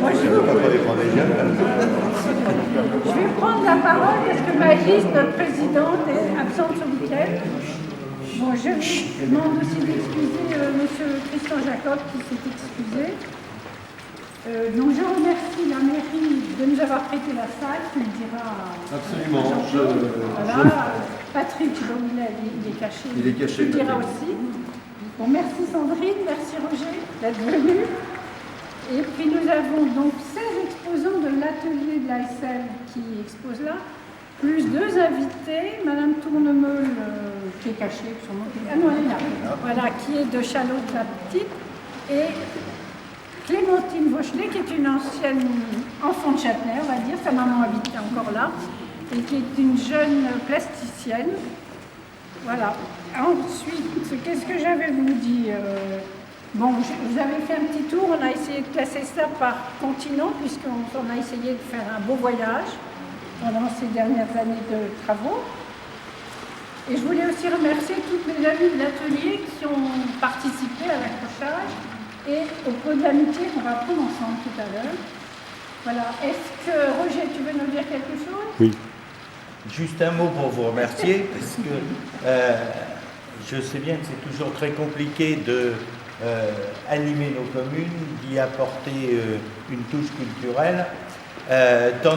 Moi, je vais prendre la parole parce que Maëlys, notre présidente, est absente ce week-end. Bon, je vous demande aussi d'excuser monsieur Christian Jacob qui s'est excusé. Donc je remercie la mairie de nous avoir prêté la salle, tu le diras. Absolument. Voilà, Patrick, bon, il est caché. Il est caché. Tu le diras aussi. Bon, merci Sandrine, merci Roger d'être venu. Et puis nous avons donc 16 exposants de l'atelier de l'ASL qui exposent là, plus 2 invités, Madame Tournemeul qui est cachée, sûrement. Ah non, elle est là. Voilà, qui est de Châlot-la-Petite, et Clémentine Vauchelet, qui est une ancienne enfant de Châtenay, on va dire, sa maman habite encore là, et qui est une jeune plasticienne. Voilà. Ensuite, qu'est-ce que j'avais vous dire? Bon, vous avez fait un petit tour, on a essayé de classer ça par continent, puisqu'on a essayé de faire un beau voyage pendant ces dernières années de travaux. Et je voulais aussi remercier toutes mes amies de l'atelier qui ont participé à l'accrochage et au pot de l'amitié qu'on va prendre ensemble tout à l'heure. Voilà. Est-ce que, Roger, tu veux nous dire quelque chose? Oui. Juste un mot pour vous remercier, parce que je sais bien que c'est toujours très compliqué de animer nos communes, d'y apporter une touche culturelle. Dans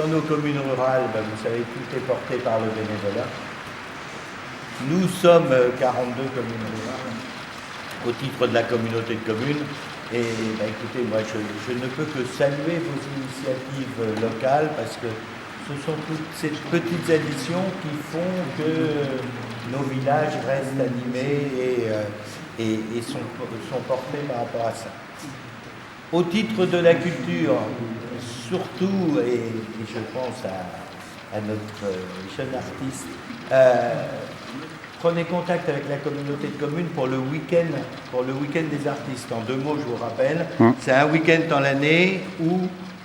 nos communes rurales, vous savez, tout est porté par le bénévolat. Nous sommes 42 communes rurales au titre de la communauté de communes. Et écoutez, moi je ne peux que saluer vos initiatives locales, parce que ce sont toutes ces petites additions qui font que nos villages restent animés et sont portés par rapport à ça. Au titre de la culture, surtout, et je pense à notre jeune artiste, prenez contact avec la communauté de communes pour le week-end des artistes. En 2 mots, je vous rappelle, c'est un week-end dans l'année où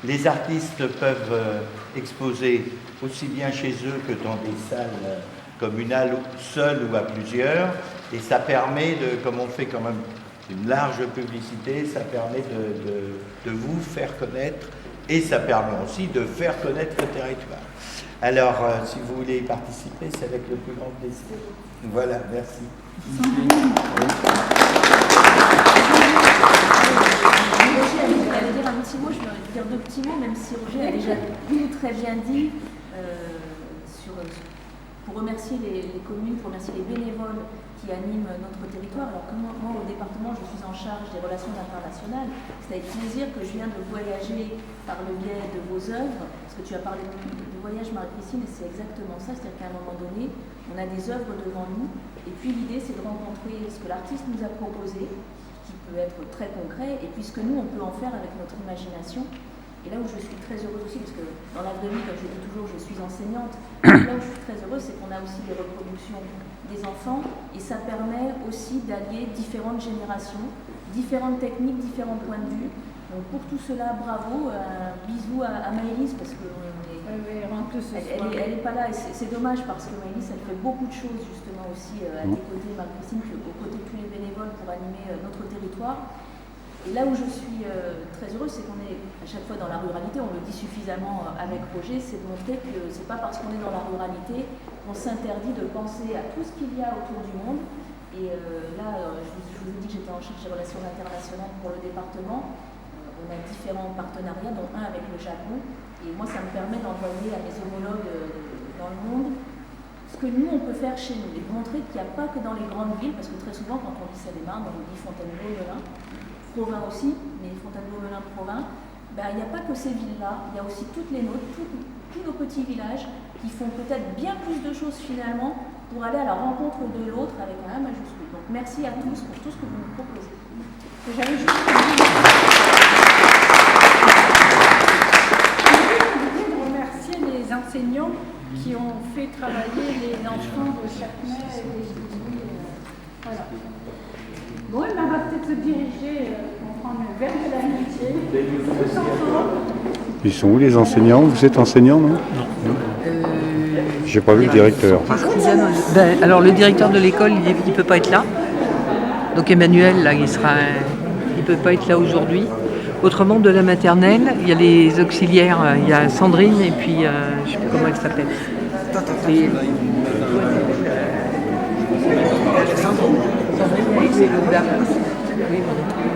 les artistes peuvent exposer aussi bien chez eux que dans des salles communales, seules ou à plusieurs. Et ça permet, comme on fait quand même une large publicité, ça permet de vous faire connaître, et ça permet aussi de faire connaître le territoire. Alors, si vous voulez y participer, c'est avec le plus grand plaisir. Voilà, merci. Roger allait dire un petit mot, je vais dire 2 petits mots, même si Roger a déjà très bien dit, pour remercier les communes, pour remercier les bénévoles qui animent notre territoire. Alors que moi, au département, je suis en charge des relations internationales. C'est avec plaisir que je viens de voyager par le biais de vos œuvres, parce que tu as parlé de voyage, Marie-Christine, et c'est exactement ça. C'est-à-dire qu'à un moment donné, on a des œuvres devant nous, et puis l'idée, c'est de rencontrer ce que l'artiste nous a proposé, qui peut être très concret, et puis ce que nous, on peut en faire avec notre imagination. Et là où je suis très heureuse aussi, parce que dans la vraie vie, comme je dis toujours, je suis enseignante, là où je suis très heureuse, c'est qu'on a aussi des reproductions des enfants, et ça permet aussi d'allier différentes générations, différentes techniques, différents points de vue. Donc pour tout cela, bravo, un bisou à Maëlys, parce que elle n'est pas là, et c'est dommage, parce que Maëlys, elle fait beaucoup de choses justement aussi à tes côtés, Marie-Christine, aux côtés de tous les bénévoles pour animer notre territoire. Et là où je suis très heureuse, c'est qu'on est à chaque fois dans la ruralité, on le dit suffisamment avec Roger, c'est de montrer que c'est pas parce qu'on est dans la ruralité qu'on s'interdit de penser à tout ce qu'il y a autour du monde. Et là, je vous ai dit que j'étais en charge des relations internationales pour le département. On a différents partenariats, dont un avec le Japon. Et moi, ça me permet d'envoyer à mes homologues dans le monde ce que nous, on peut faire chez nous. Et de montrer qu'il n'y a pas que dans les grandes villes, parce que très souvent, quand on dit Seine-et-Marne, on dit Fontainebleau-Melun, Provins aussi, mais Fontainebleau-Melun, Provins, il n'y a pas que ces villes-là, il y a aussi toutes les nôtres, tous nos petits villages qui font peut-être bien plus de choses finalement pour aller à la rencontre de l'autre avec un A majuscule. Donc merci à tous pour tout ce que vous nous proposez. J'avais juste remercier les enseignants qui ont fait travailler les enfants de Châtenay et des Gilles. Voilà. Bon, elle va peut-être se diriger pour prendre le verre de l'amitié. Ils sont où les enseignants? Vous êtes enseignant, non? Non. J'ai pas vu le directeur. Alors le directeur de l'école, il peut pas être là. Donc Emmanuel, là, il peut pas être là aujourd'hui. Autrement, de la maternelle, il y a les auxiliaires, il y a Sandrine et puis je ne sais plus comment elle s'appelle. Et- Sandrine avec les dame. Oui, voilà.